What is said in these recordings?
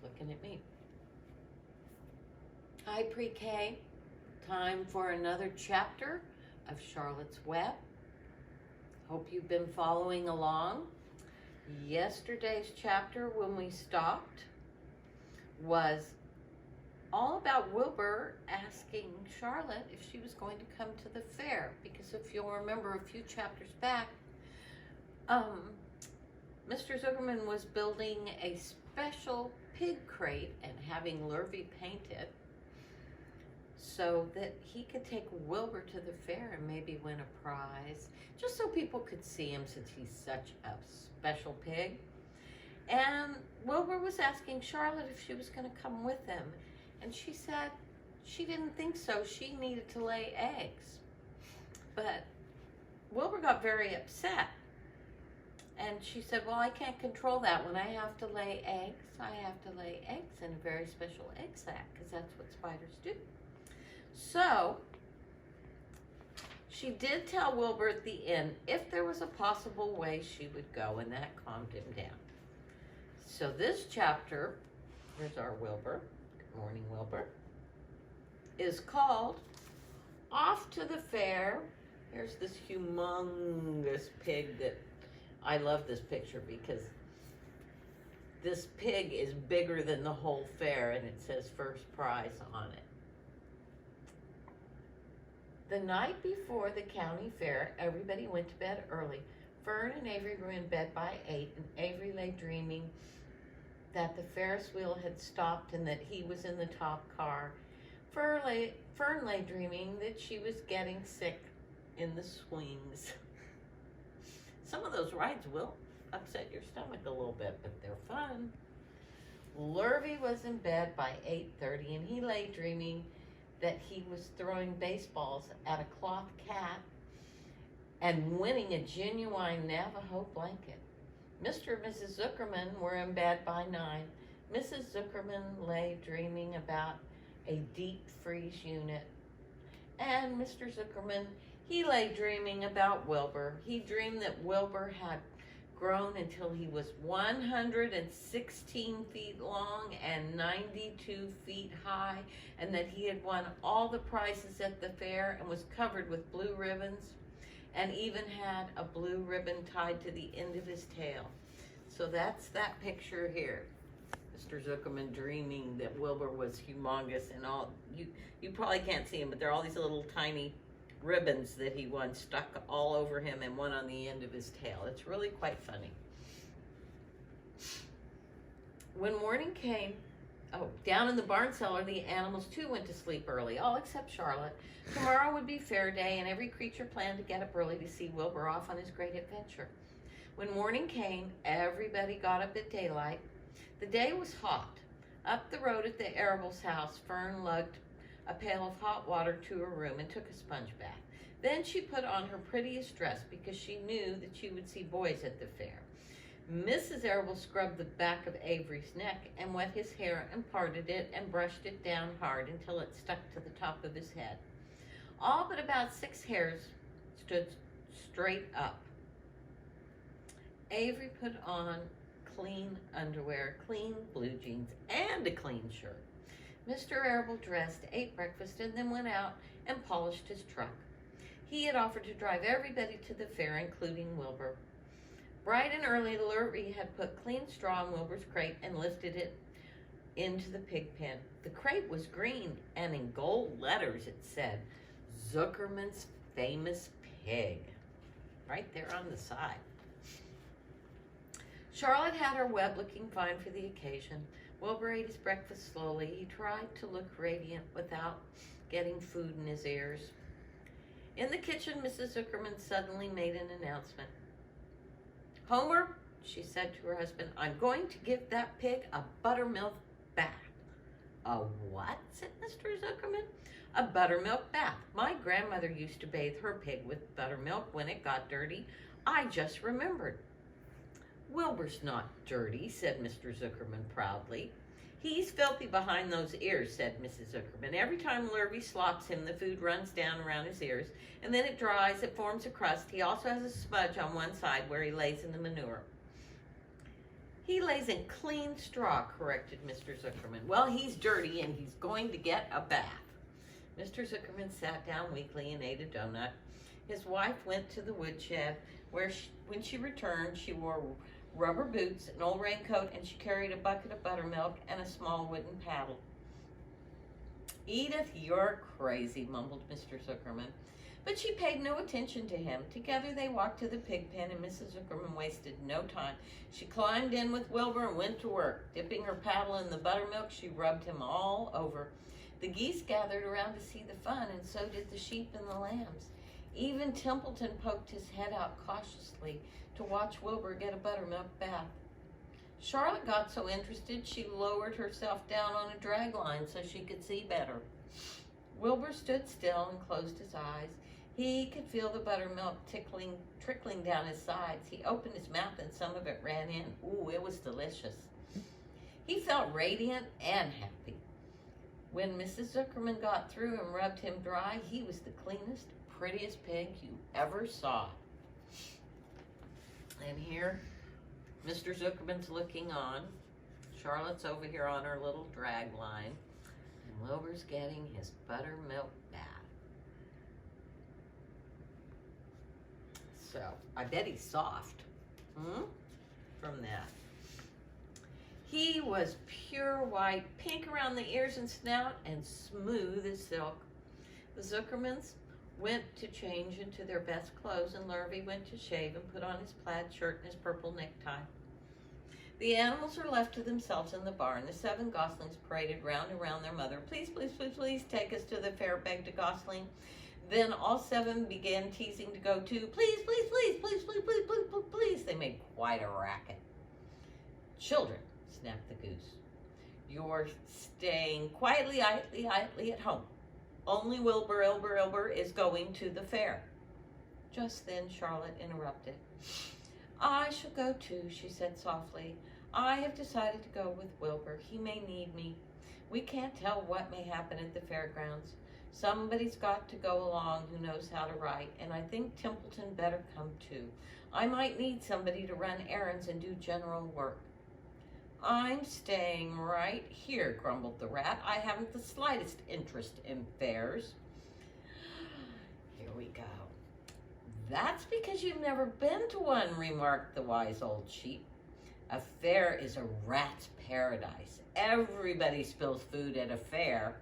looking at me. Hi, PreK. Time for another chapter of Charlotte's Web. Hope you've been following along. Yesterday's chapter, when we stopped, was all about Wilbur asking Charlotte if she was going to come to the fair, because if you'll remember a few chapters back, Mr. Zuckerman was building a special pig crate and having Lurvy paint it so that he could take Wilbur to the fair and maybe win a prize, just so people could see him since he's such a special pig. And Wilbur was asking Charlotte if she was going to come with him, and she said she didn't think so. She needed to lay eggs. But Wilbur got very upset, and she said, well, I can't control that. When I have to lay eggs, I have to lay eggs in a very special egg sac, because that's what spiders do. So she did tell Wilbur at the end if there was a possible way she would go, and that calmed him down. So this chapter, here's our Wilbur, good morning Wilbur, is called Off to the Fair. Here's this humongous pig that, I love this picture because this pig is bigger than the whole fair, and it says first prize on it. The night before the county fair, everybody went to bed early. Fern and Avery were in bed by 8, and Avery lay dreaming that the Ferris wheel had stopped and that he was in the top car. Fern lay dreaming that she was getting sick in the swings. Some of those rides will upset your stomach a little bit, but they're fun. Lurvy was in bed by 8:30, and he lay dreaming that he was throwing baseballs at a cloth cat and winning a genuine Navajo blanket. Mr. and Mrs. Zuckerman were in bed by 9. Mrs. Zuckerman lay dreaming about a deep freeze unit. And Mr. Zuckerman, he lay dreaming about Wilbur. He dreamed that Wilbur had grown until he was 116 feet long and 92 feet high, and that he had won all the prizes at the fair and was covered with blue ribbons, and even had a blue ribbon tied to the end of his tail. So that's that picture here. Mr. Zuckerman dreaming that Wilbur was humongous, and all, you probably can't see him, but there are all these little tiny ribbons that he won stuck all over him and one on the end of his tail. It's really quite funny. When morning came, down in the barn cellar, the animals too went to sleep early, all except Charlotte. Tomorrow would be fair day, and every creature planned to get up early to see Wilbur off on his great adventure. When morning came, everybody got up at daylight. The day was hot. Up the road at the Arables' house, Fern lugged a pail of hot water to her room and took a sponge bath. Then she put on her prettiest dress because she knew that she would see boys at the fair. Mrs. Arable scrubbed the back of Avery's neck and wet his hair and parted it and brushed it down hard until it stuck to the top of his head. All but about 6 hairs stood straight up. Avery put on clean underwear, clean blue jeans, and a clean shirt. Mr. Arable dressed, ate breakfast, and then went out and polished his truck. He had offered to drive everybody to the fair, including Wilbur. Bright and early, Lurvy had put clean straw in Wilbur's crate and lifted it into the pig pen. The crate was green, and in gold letters it said, Zuckerman's Famous Pig, right there on the side. Charlotte had her web looking fine for the occasion. Wilbur ate his breakfast slowly. He tried to look radiant without getting food in his ears. In the kitchen, Mrs. Zuckerman suddenly made an announcement. Homer, she said to her husband, I'm going to give that pig a buttermilk bath. A what? Said Mr. Zuckerman. A buttermilk bath. My grandmother used to bathe her pig with buttermilk when it got dirty. I just remembered. Wilbur's not dirty, said Mr. Zuckerman proudly. He's filthy behind those ears, said Mrs. Zuckerman. Every time Lurvy slops him, the food runs down around his ears, and then it dries, it forms a crust. He also has a smudge on one side where he lays in the manure. He lays in clean straw, corrected Mr. Zuckerman. Well, he's dirty and he's going to get a bath. Mr. Zuckerman sat down weakly and ate a donut. His wife went to the woodshed where when she returned, she wore rubber boots, an old raincoat, and she carried a bucket of buttermilk and a small wooden paddle. Edith, you're crazy, mumbled Mr. Zuckerman. But she paid no attention to him. Together they walked to the pig pen, and Mrs. Zuckerman wasted no time. She climbed in with Wilbur and went to work. Dipping her paddle in the buttermilk, she rubbed him all over. The geese gathered around to see the fun, and so did the sheep and the lambs. Even Templeton poked his head out cautiously to watch Wilbur get a buttermilk bath. Charlotte got so interested she lowered herself down on a drag line so she could see better. Wilbur stood still and closed his eyes. He could feel the buttermilk trickling down his sides. He opened his mouth and some of it ran in. Ooh, it was delicious. He felt radiant and happy. When Mrs. Zuckerman got through and rubbed him dry, he was the cleanest, prettiest pig you ever saw. And here, Mr. Zuckerman's looking on. Charlotte's over here on her little drag line. And Wilbur's getting his buttermilk bath. So, I bet he's soft. From that. He was pure white, pink around the ears and snout, and smooth as silk. The Zuckermans went to change into their best clothes, and Lurvy went to shave and put on his plaid shirt and his purple necktie. The animals were left to themselves in the barn. The 7 goslings paraded round and round their mother. Please, please, please, please take us to the fair, begged a gosling. Then all 7 began teasing to go too. Please, please, please, please, please, please, please, please, please. They made quite a racket. Children, snapped the goose, you're staying quietly at home. Only Wilbur is going to the fair. Just then Charlotte interrupted. I shall go too, she said softly. I have decided to go with Wilbur. He may need me. We can't tell what may happen at the fairgrounds. Somebody's got to go along who knows how to write, and I think Templeton better come too. I might need somebody to run errands and do general work. I'm staying right here, grumbled the rat. I haven't the slightest interest in fairs. Here we go. That's because you've never been to one, remarked the wise old sheep. A fair is a rat's paradise. Everybody spills food at a fair.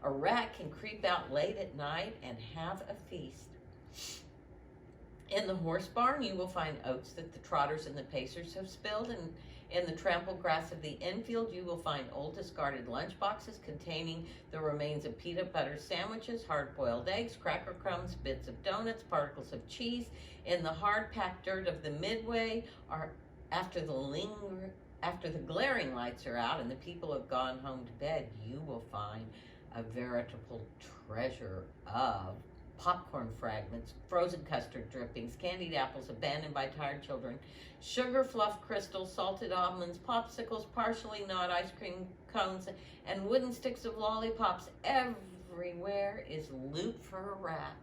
A rat can creep out late at night and have a feast. In the horse barn, you will find oats that the trotters and the pacers have spilled, and in the trampled grass of the infield, you will find old discarded lunch boxes containing the remains of peanut butter sandwiches, hard-boiled eggs, cracker crumbs, bits of donuts, particles of cheese. In the hard-packed dirt of the midway, after the glaring lights are out and the people have gone home to bed, you will find a veritable treasure of popcorn fragments, frozen custard drippings, candied apples abandoned by tired children, sugar fluff crystals, salted almonds, popsicles, partially gnawed ice cream cones, and wooden sticks of lollipops. Everywhere is loot for a rat.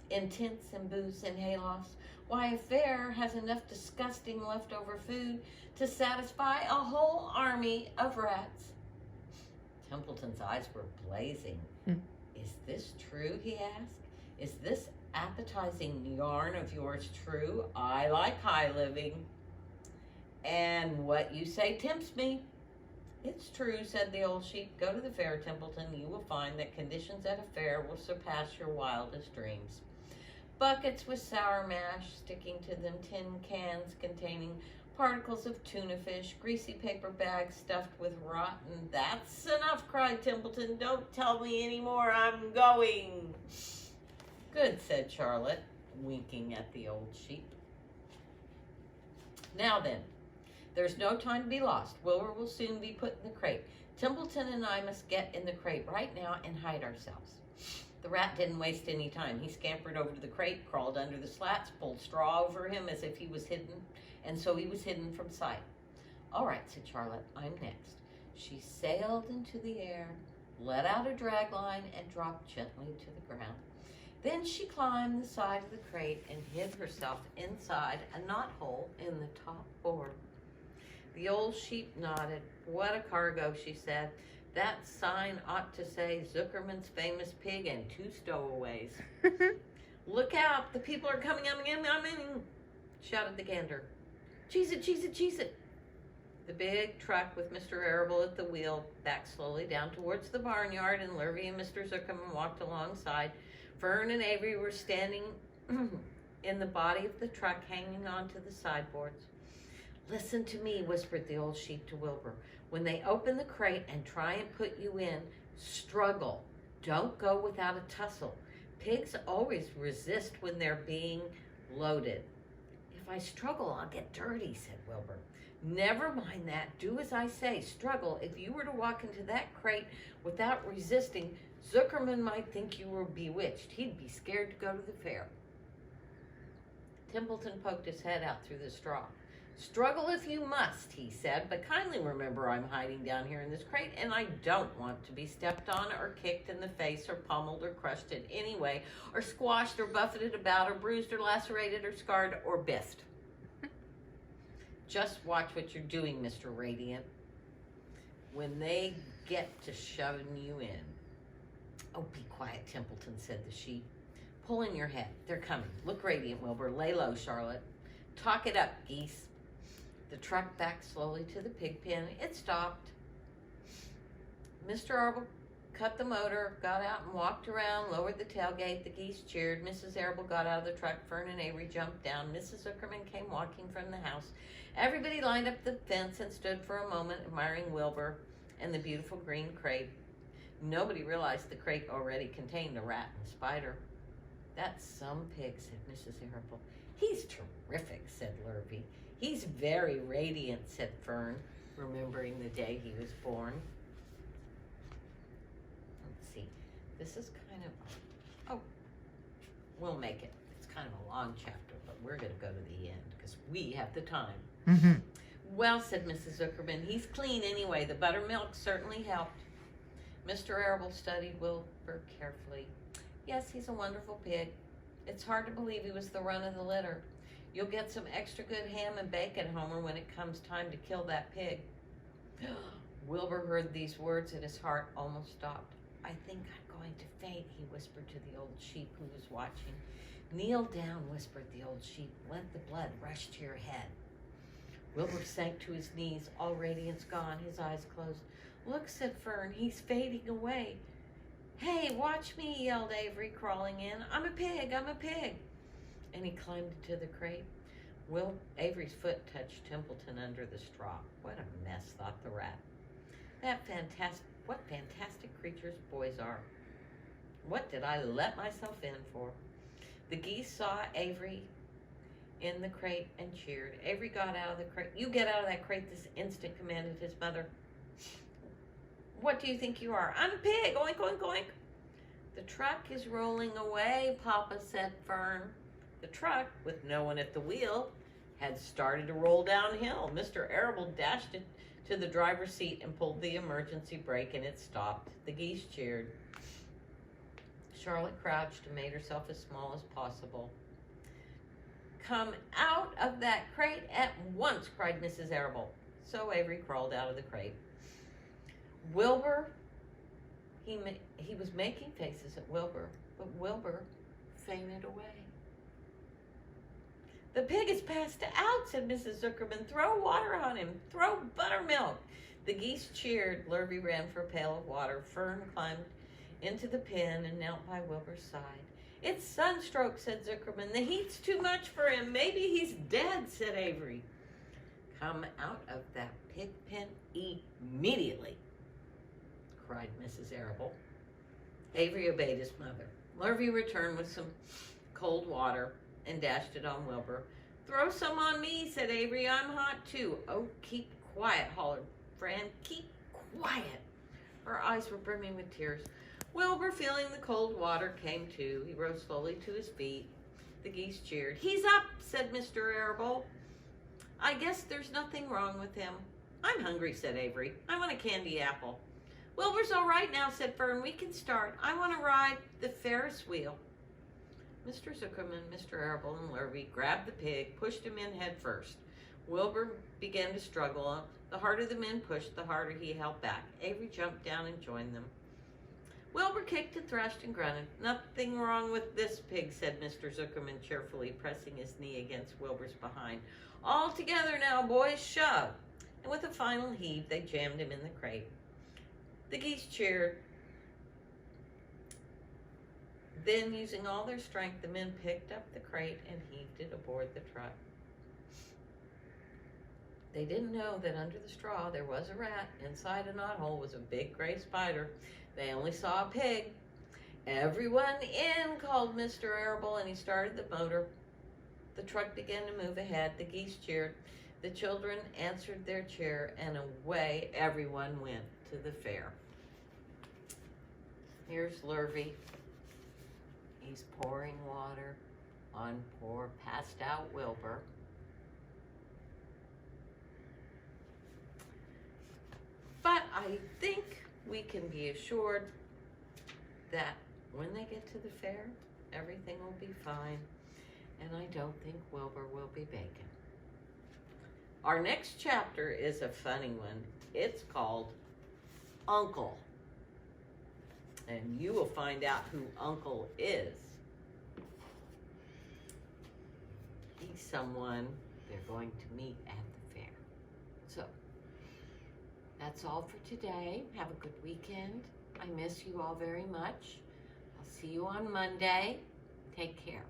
In tents and booths and haylofts, why, a fair has enough disgusting leftover food to satisfy a whole army of rats. Templeton's eyes were blazing. Is this true, he asked? Is this appetizing yarn of yours true? I like high living. And what you say tempts me. It's true, said the old sheep. Go to the fair, Templeton. You will find that conditions at a fair will surpass your wildest dreams. Buckets with sour mash sticking to them, tin cans containing particles of tuna fish, greasy paper bags stuffed with rotten. That's enough, cried Templeton. Don't tell me any more. I'm going. Good, said Charlotte, winking at the old sheep. Now then, there's no time to be lost. Wilbur will soon be put in the crate. Templeton and I must get in the crate right now and hide ourselves. The rat didn't waste any time. He scampered over to the crate, crawled under the slats, pulled straw over him as if he was hidden, and so he was hidden from sight. All right, said Charlotte, I'm next. She sailed into the air, let out a drag line, and dropped gently to the ground. Then she climbed the side of the crate and hid herself inside a knothole in the top board. The old sheep nodded. What a cargo, she said. That sign ought to say Zuckerman's famous pig and 2 stowaways. Look out, the people are coming, shouted the gander. Cheese it, cheese it, cheese it. The big truck with Mr. Arable at the wheel backed slowly down towards the barnyard, and Lurvy and Mr. Zuckerman walked alongside. Fern and Avery were standing in the body of the truck, hanging onto the sideboards. Listen to me, whispered the old sheep to Wilbur. When they open the crate and try and put you in, struggle. Don't go without a tussle. Pigs always resist when they're being loaded. If I struggle, I'll get dirty, said Wilbur. Never mind that. Do as I say. Struggle. If you were to walk into that crate without resisting, Zuckerman might think you were bewitched. He'd be scared to go to the fair. Templeton poked his head out through the straw. Struggle if you must, he said, but kindly remember I'm hiding down here in this crate, and I don't want to be stepped on or kicked in the face or pummeled or crushed in any way, or squashed or buffeted about or bruised or lacerated or scarred or biffed. Just watch what you're doing, Mr. Radiant. When they get to shoving you in. Oh, be quiet, Templeton, said the sheep. Pull in your head. They're coming. Look radiant, Wilbur. Lay low, Charlotte. Talk it up, geese. The truck backed slowly to the pig pen. It stopped. Mr. Arable cut the motor, got out and walked around, lowered the tailgate. The geese cheered. Mrs. Arable got out of the truck. Fern and Avery jumped down. Mrs. Zuckerman came walking from the house. Everybody lined up the fence and stood for a moment admiring Wilbur and the beautiful green crate. Nobody realized the crate already contained a rat and a spider. That's some pig, said Mrs. Arable. He's terrific, said Lurvy. He's very radiant, said Fern, remembering the day he was born. Let's see. This is kind of, we'll make it. It's kind of a long chapter, but we're going to go to the end because we have the time. Mm-hmm. Well, said Mrs. Zuckerman, he's clean anyway. The buttermilk certainly helped. Mr. Arable studied Wilbur carefully. Yes, he's a wonderful pig. It's hard to believe he was the run of the litter. You'll get some extra good ham and bacon, Homer, when it comes time to kill that pig. Wilbur heard these words and his heart almost stopped. I think I'm going to faint, he whispered to the old sheep who was watching. Kneel down, whispered the old sheep. Let the blood rush to your head. Wilbur sank to his knees, all radiance gone, his eyes closed. Look, said Fern, he's fading away. Hey, watch me, yelled Avery, crawling in. I'm a pig, I'm a pig. And he climbed into the crate. Avery's foot touched Templeton under the straw. What a mess, thought the rat. What fantastic creatures boys are. What did I let myself in for? The geese saw Avery in the crate and cheered. Avery got out of the crate. You get out of that crate this instant, commanded his mother. What do you think you are? I'm a pig, oink, oink, oink. The truck is rolling away, Papa, said Fern. The truck, with no one at the wheel, had started to roll downhill. Mr. Arable dashed it to the driver's seat and pulled the emergency brake, and it stopped. The geese cheered. Charlotte crouched and made herself as small as possible. Come out of that crate at once, cried Mrs. Arable. So Avery crawled out of the crate. Wilbur, he was making faces at Wilbur, but Wilbur fainted away. The pig is passed out, said Mrs. Zuckerman. Throw water on him. Throw buttermilk. The geese cheered. Lurvy ran for a pail of water. Fern climbed into the pen and knelt by Wilbur's side. It's sunstroke, said Zuckerman. The heat's too much for him. Maybe he's dead, said Avery. Come out of that pig pen immediately, cried Mrs. Arable. Avery obeyed his mother. Lurvy returned with some cold water and dashed it on Wilbur. Throw some on me, said Avery. I'm hot too. Oh, keep quiet, hollered Fran. Keep quiet. Her eyes were brimming with tears. Wilbur, feeling the cold water, came to. He rose slowly to his feet. The geese cheered. He's up, said Mr. Arable. I guess there's nothing wrong with him. I'm hungry, said Avery. I want a candy apple. Wilbur's all right now, said Fern. We can start. I want to ride the Ferris wheel. Mr. Zuckerman, Mr. Arable, and Lurvy grabbed the pig, pushed him in head first. Wilbur began to struggle. The harder the men pushed, the harder he held back. Avery jumped down and joined them. Wilbur kicked and thrashed and grunted. "Nothing wrong with this pig," said Mr. Zuckerman cheerfully, pressing his knee against Wilbur's behind. "All together now, boys, shove!" And with a final heave, they jammed him in the crate. The geese cheered. Then, using all their strength, the men picked up the crate and heaved it aboard the truck. They didn't know that under the straw there was a rat. Inside a knothole was a big gray spider. They only saw a pig. "Everyone in," called Mr. Arable, and he started the motor. The truck began to move ahead. The geese cheered. The children answered their cheer, and away everyone went to the fair. Here's Lurvy. He's pouring water on poor passed out Wilbur. But I think we can be assured that when they get to the fair, everything will be fine. And I don't think Wilbur will be bacon. Our next chapter is a funny one. It's called Uncle. And you will find out who Uncle is. He's someone they're going to meet at the fair. So, that's all for today. Have a good weekend. I miss you all very much. I'll see you on Monday. Take care.